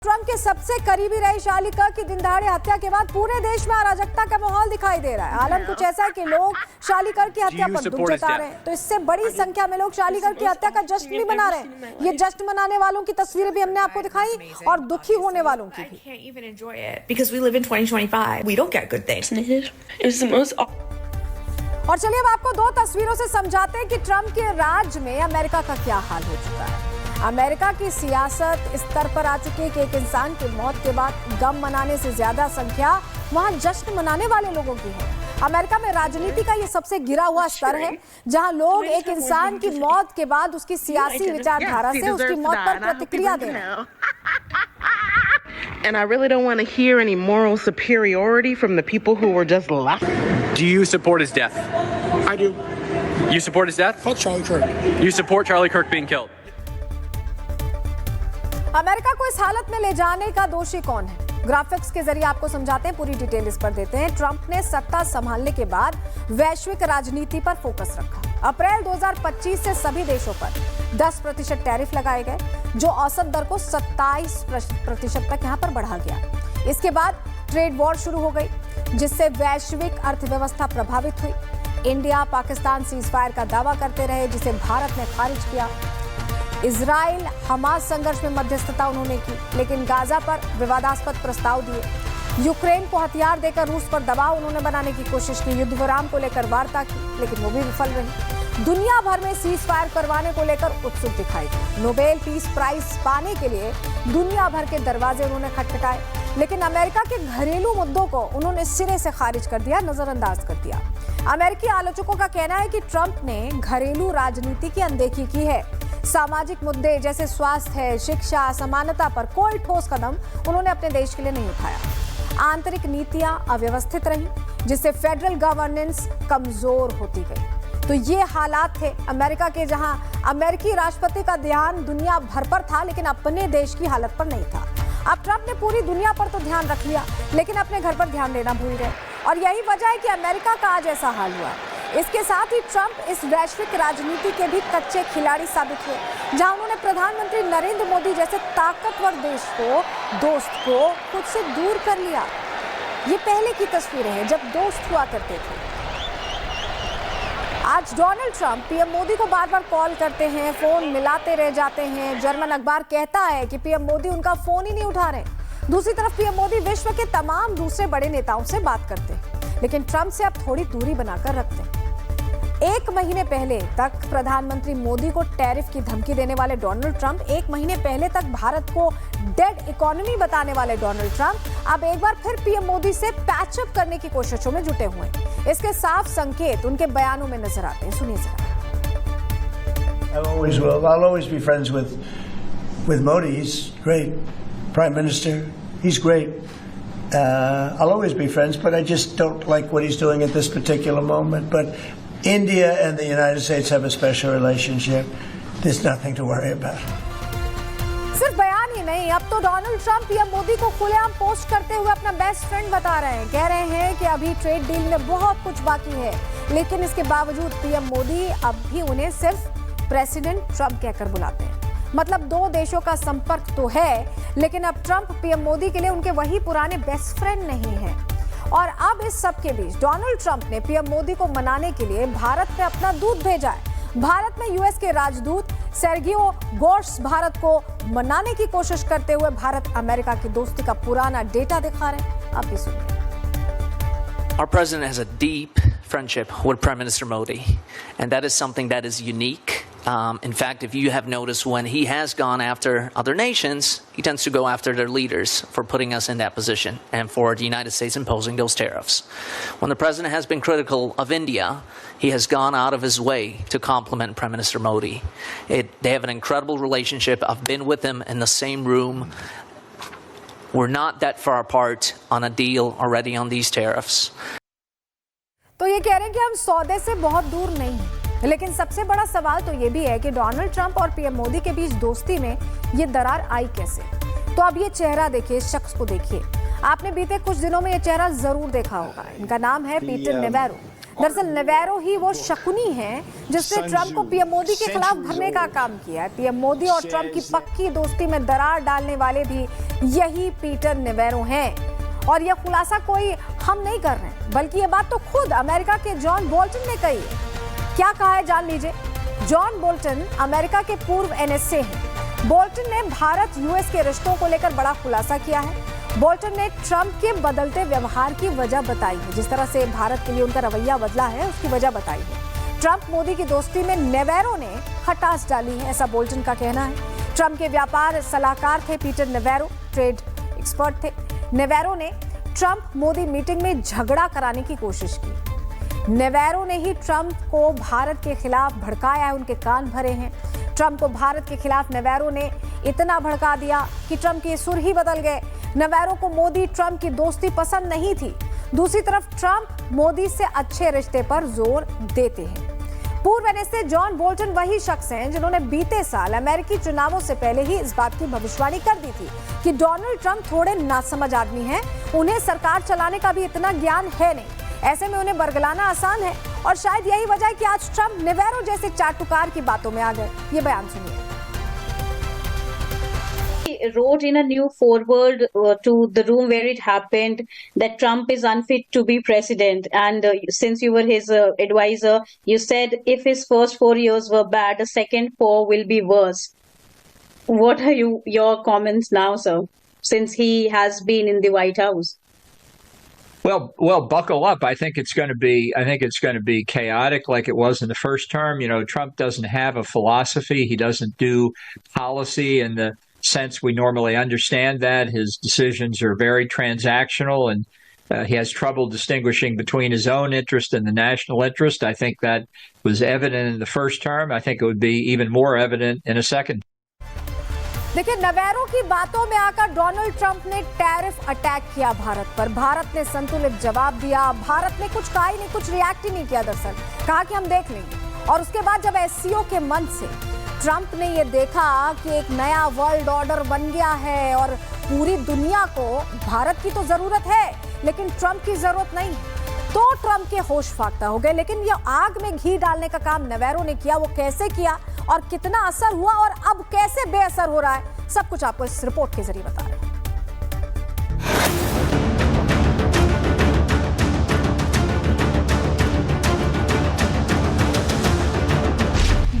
Trump के सबसे करीबी रही शालिका की दिनदहाड़े हत्या के बाद पूरे देश में अराजकता का माहौल दिखाई दे रहा है। हालांकि कुछ ऐसा है कि लोग शालिकर की हत्या पर दुख जता रहे हैं, तो इससे बड़ी संख्या में लोग शालिकर की हत्या का जश्न भी मना रहे हैं। ये जश्न मनाने वालों की तस्वीरें भी हमने आपको दिखाई और दुखी होने वालों की भी। और चलिए अब आपको दो तस्वीरों से समझाते हैं कि ट्रंप के राज में अमेरिका का क्या हाल हो चुका है। अमेरिका की सियासत इस स्तर पर आ चुकी है कि एक इंसान की मौत के बाद गम मनाने से ज्यादा संख्या वहां जश्न मनाने वाले लोगों की है। अमेरिका में राजनीति का ये सबसे गिरा हुआ स्तर है, जहां लोग एक इंसान की मौत के बाद उसकी सियासी विचारधारा से उसकी मौत पर प्रतिक्रिया दे रहे हैं। And I really don't want to hear any moral superiority from the people who were just left. Do you support his death? I do. You support his death? Fuck Charlie Kirk. You support Charlie Kirk being killed? America को इस हालत में ले जाने का दोषी कौन है? ग्राफिक्स के जरिए आपको समझाते हैं, पूरी डिटेल इस पर देते हैं। ट्रंप ने सत्ता संभालने के बाद वैश्विक राजनीति पर फोकस रखा। अप्रैल 2025 से सभी देशों पर 10% टैरिफ लगाए गए, जो औसत दर को 27% तक यहां पर बढ़ा गया। इसके बाद ट्रेड वॉर शुरू हो गई, जिससे वैश्विक अर्थव्यवस्था प्रभावित हुई। इंडिया पाकिस्तान सीजफायर का दावा करते रहे, जिसे भारत ने खारिज किया। इजराइल हमास संघर्ष में मध्यस्थता उन्होंने की, लेकिन गाजा पर विवादास्पद प्रस्ताव दिए। यूक्रेन को हथियार देकर रूस पर दबाव उन्होंने बनाने की कोशिश की। युद्ध विराम को लेकर वार्ता की, लेकिन वो भी विफल रही। दुनिया भर में सीज फायर करवाने को लेकर उत्सुक दिखाई दी। नोबेल पीस प्राइज पाने के लिए दुनिया भर के दरवाजे उन्होंने खटखटाए, लेकिन अमेरिका के घरेलू मुद्दों को उन्होंने सिरे से खारिज कर दिया, नजरअंदाज कर दिया। अमेरिकी आलोचकों का कहना है कि ट्रंप ने घरेलू राजनीति की अनदेखी की है। सामाजिक मुद्दे जैसे स्वास्थ्य, शिक्षा, समानता पर कोई ठोस कदम उन्होंने अपने देश के लिए नहीं उठाया। आंतरिक नीतियां अव्यवस्थित रही, जिससे फेडरल गवर्नेंस कमजोर होती गई। तो ये हालात थे अमेरिका के, जहां अमेरिकी राष्ट्रपति का ध्यान दुनिया भर पर था, लेकिन अपने देश की हालत पर नहीं था। अब ट्रंप ने पूरी दुनिया पर तो ध्यान रख लिया, लेकिन अपने घर पर ध्यान देना भूल गए, और यही वजह है कि अमेरिका का आज ऐसा हाल हुआ। इसके साथ ही ट्रंप इस वैश्विक राजनीति के भी कच्चे खिलाड़ी साबित हुए, जहां उन्होंने प्रधानमंत्री नरेंद्र मोदी जैसे ताकतवर देश को, दोस्त को खुद से दूर कर लिया। ये पहले की तस्वीरें हैं जब दोस्त हुआ करते थे। आज डोनाल्ड ट्रंप पीएम मोदी को बार बार कॉल करते हैं, फोन मिलाते रह जाते हैं। जर्मन अखबार कहता है कि पीएम मोदी उनका फोन ही नहीं उठा रहे। दूसरी तरफ पीएम मोदी विश्व के तमाम दूसरे बड़े नेताओं से बात करते हैं, लेकिन ट्रंप से अब थोड़ी दूरी बनाकर रखते हैं। 1 महीने पहले तक प्रधानमंत्री मोदी को टैरिफ की धमकी देने वाले डोनाल्ड ट्रंप, 1 महीने पहले तक भारत को डेड इकोनॉमी बताने वाले डोनाल्ड ट्रंप, अब एक बार फिर पीएम मोदी से पैचअप करने की कोशिशों में जुटे हुए हैं। इसके साफ संकेत उनके बयानों में नजर आते हैं, सुनिए जरा। I'll always be friends with Modi. He's great prime minister. He's great. I'll always be friends, but I just don't like what he's doing at this particular moment. But India and the United States have a special relationship. There's nothing to worry about. सिर्फ बयान ही नहीं, अब तो Donald Trump PM Modi को खुलेआम post करते हुए अपना बेस्ट फ्रेंड बता रहे हैं। कह रहे हैं कि अभी ट्रेड डील में बहुत कुछ बाकी है, लेकिन इसके बावजूद पीएम मोदी अब भी उन्हें सिर्फ प्रेसिडेंट ट्रंप कहकर बुलाते हैं। मतलब दो देशों का संपर्क तो है, लेकिन अब ट्रंप पीएम मोदी के लिए उनके वही पुराने बेस्ट फ्रेंड नहीं है। और अब इस सब के बीच डोनाल्ड ट्रंप ने पीएम मोदी को मनाने के लिए भारत में अपना दूत भेजा है। भारत में यूएस के राजदूत सेर्गियो गोर्स भारत को मनाने की कोशिश करते हुए भारत अमेरिका की दोस्ती का पुराना डेटा दिखा रहे हैं। आप भी सुनिए। Our president has a deep friendship with Prime Minister Modi, and that is something that is unique. In fact, if you have noticed, when he has gone after other nations, he tends to go after their leaders for putting us in that position and for the United States imposing those tariffs. When the president has been critical of India, he has gone out of his way to compliment Prime Minister Modi. They have an incredible relationship. I've been with them in the same room. We're not that far apart on a deal already on these tariffs. तो ये कह रहे हैं कि हम सौदे से बहुत दूर नहीं हैं, लेकिन सबसे बड़ा सवाल तो ये भी है कि डोनाल्ड ट्रंप और पीएम मोदी के बीच दोस्ती में ये दरार आई कैसे। तो अब ये चेहरा देखिए, इस शख्स को देखिए। आपने बीते कुछ दिनों में ये चेहरा जरूर देखा होगा। इनका नाम है पीटर नेवेरो। दरअसल नेवेरो ही वो शकुनी है जिसने ट्रंप को पीएम मोदी के खिलाफ भरने का काम किया है। पीएम मोदी और ट्रंप की पक्की दोस्ती में दरार डालने वाले भी यही पीटर नेवेरो हैं। और यह खुलासा कोई हम नहीं कर रहे हैं, बल्कि ये बात तो खुद अमेरिका के जॉन बोल्टन ने कही है। क्या कहा है जान लीजिए। जॉन बोल्टन अमेरिका के पूर्व एनएसए हैं। बोल्टन ने भारत यूएस के रिश्तों को लेकर बड़ा खुलासा किया है। बोल्टन ने ट्रंप के बदलते व्यवहार की वजह बताई है, जिस तरह से भारत के लिए उनका रवैया बदला है उसकी वजह बताई है। ट्रंप मोदी की दोस्ती में नेवेरो ने खटास डाली है, ऐसा बोल्टन का कहना है। ट्रंप के व्यापार सलाहकार थे पीटर नेवेरो, ट्रेड एक्सपर्ट थे। नेवेरो ने ट्रंप मोदी मीटिंग में झगड़ा कराने की कोशिश की। नेवेरो ने ही ट्रंप को भारत के खिलाफ भड़काया है, उनके कान भरे हैं। ट्रंप को भारत के खिलाफ नेवेरो ने इतना भड़का दिया कि ट्रंप के सुर ही बदल गए। नेवेरो को मोदी ट्रंप की दोस्ती पसंद नहीं थी। दूसरी तरफ ट्रंप मोदी से अच्छे रिश्ते पर जोर देते हैं। पूर्व एनएसए जॉन बोल्टन वही शख्स हैं जिन्होंने बीते साल अमेरिकी चुनावों से पहले ही इस बात की भविष्यवाणी कर दी थी कि डोनाल्ड ट्रंप थोड़े नासमझ आदमी हैं, उन्हें सरकार चलाने का भी इतना ज्ञान है नहीं। ऐसे में उन्हें बरगलाना आसान है और शायद यही वजह है कि आज ट्रंप नेवेरो जैसे चाटुकार की बातों में आ गए। ये बयान सुनिए। Wrote in a new foreword to the room where it happened that Trump is unfit to be president, and since you were his advisor, you said if his first 4 years were bad, the second 4 will be worse. What are your comments now, sir, since he has been in the White House? Well, buckle up. I think it's going to be chaotic like it was in the first term. You know, Trump doesn't have a philosophy. He doesn't do policy in the sense we normally understand that. His decisions are very transactional, and he has trouble distinguishing between his own interest and the national interest. I think that was evident in the first term. I think it would be even more evident in a second. देखिए, नेवेरो की बातों में आकर Donald Trump ने tariff attack किया भारत पर। भारत ने संतुलित जवाब दिया। भारत ने कुछ कहा ही नहीं, कुछ रिएक्ट ही नहीं किया। दरअसल कहा कि हम देख लेंगे। और उसके बाद जब एससीओ के मंच से ट्रंप ने ये देखा कि एक नया वर्ल्ड ऑर्डर बन गया है और पूरी दुनिया को भारत की तो जरूरत है लेकिन ट्रंप की जरूरत नहीं, तो ट्रंप के होश फाख्ता हो गए। लेकिन ये आग में घी डालने का काम नेवेरो ने किया। वो कैसे किया और कितना असर हुआ और अब कैसे बेअसर हो रहा है, सब कुछ आपको इस रिपोर्ट के जरिए बता रहे हैं।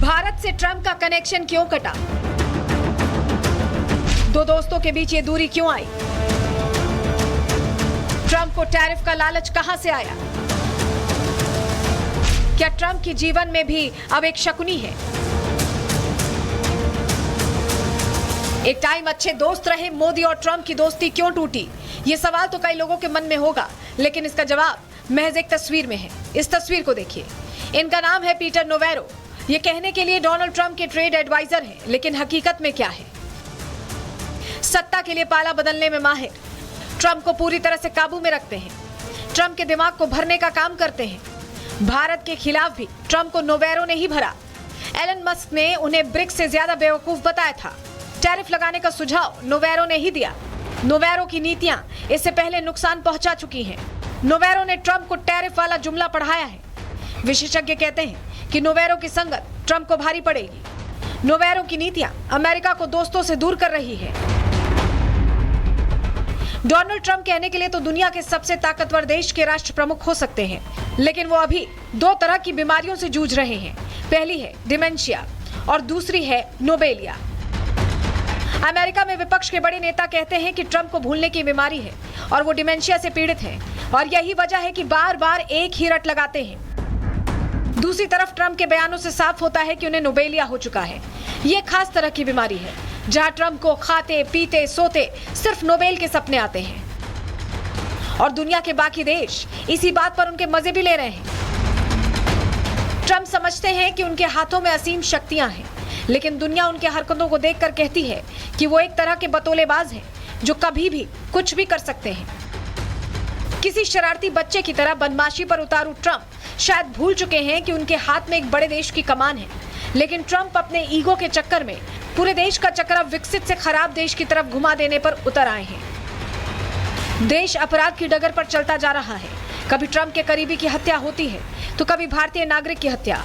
भारत से ट्रंप का कनेक्शन क्यों कटा? दो दोस्तों के बीच ये दूरी क्यों आई? ट्रंप को टैरिफ का लालच कहां से आया? क्या ट्रंप के जीवन में भी अब एक शकुनी है? एक टाइम अच्छे दोस्त रहे मोदी और ट्रंप की दोस्ती क्यों टूटी? ये सवाल तो कई लोगों के मन में होगा, लेकिन इसका जवाब महज एक तस्वीर में है। इस तस्वीर को देखिए। इनका नाम है पीटर नेवेरो। ये कहने के लिए डोनाल्ड ट्रंप के ट्रेड एडवाइजर हैं, लेकिन हकीकत में क्या है? सत्ता के लिए पाला बदलने में माहिर, ट्रंप को पूरी तरह से काबू में रखते हैं, ट्रंप के दिमाग को भरने का काम करते हैं। भारत के खिलाफ भी ट्रंप को नेवेरो ने ही भरा। एलन मस्क ने उन्हें ब्रिक्स से ज्यादा बेवकूफ बताया था। टैरिफ लगाने का सुझाव नेवेरो ने ही दिया। नेवेरो की नीतियां इससे पहले नुकसान पहुंचा चुकी हैं। नेवेरो ने ट्रंप को टैरिफ वाला जुमला पढ़ाया है। विशेषज्ञ कहते हैं कि नेवेरो की संगत ट्रंप को भारी पड़ेगी। नेवेरो की नीतियां अमेरिका को दोस्तों से दूर कर रही है। डोनाल्ड ट्रंप कहने के लिए तो दुनिया के सबसे ताकतवर देश के राष्ट्र प्रमुख हो सकते हैं, लेकिन वो अभी दो तरह की बीमारियों से जूझ रहे हैं। पहली है डिमेंशिया और दूसरी है नोबेलिया। अमेरिका में विपक्ष के बड़े नेता कहते हैं कि ट्रंप को भूलने की बीमारी है और वो डिमेंशिया से पीड़ित हैं, और यही वजह है कि बार बार एक ही रट लगाते हैं। दूसरी तरफ ट्रंप के बयानों से साफ होता है कि उन्हें नोबेलिया हो चुका है। ये खास तरह की बीमारी है जहां ट्रंप को खाते पीते सोते सिर्फ नोबेल के सपने आते हैं, और दुनिया के बाकी देश इसी बात पर उनके मजे भी ले रहे हैं। ट्रंप समझते हैं कि उनके हाथों में असीम शक्तियां हैं, लेकिन दुनिया उनके हरकतों को देखकर कहती है कि वो एक तरह के बतौलेबाज हैं जो कभी भी कुछ भी कर सकते हैं। किसी शरारती बच्चे की तरह बदमाशी पर उतारू ट्रंप शायद भूल चुके हैं कि उनके हाथ में एक बड़े देश की कमान है, लेकिन ट्रंप अपने ईगो के चक्कर में पूरे देश का चक्कर अब विकसित से खराब देश की तरफ घुमा देने पर उतर आए हैं। देश अपराध की डगर पर चलता जा रहा है। कभी ट्रंप के करीबी की हत्या होती है तो कभी भारतीय नागरिक की हत्या।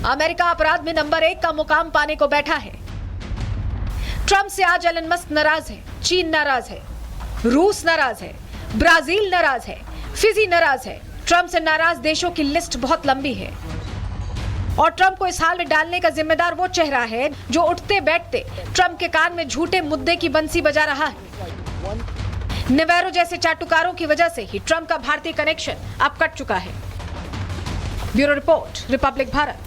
अमेरिका अपराध में नंबर 1 का मुकाम पाने को बैठा है। ट्रंप से आज एलन मस्क नाराज है, चीन नाराज है, रूस नाराज है, ब्राजील नाराज है, फिजी नाराज है। ट्रंप से नाराज देशों की लिस्ट बहुत लंबी है और ट्रंप को इस हाल में डालने का जिम्मेदार वो चेहरा है जो उठते बैठते ट्रंप के कान में झूठे मुद्दे की बंसी बजा रहा है। नेवेरो जैसे चाटुकारों की वजह से ही ट्रंप का भारतीय कनेक्शन अब कट चुका है। Bureau report, Republic Bharat.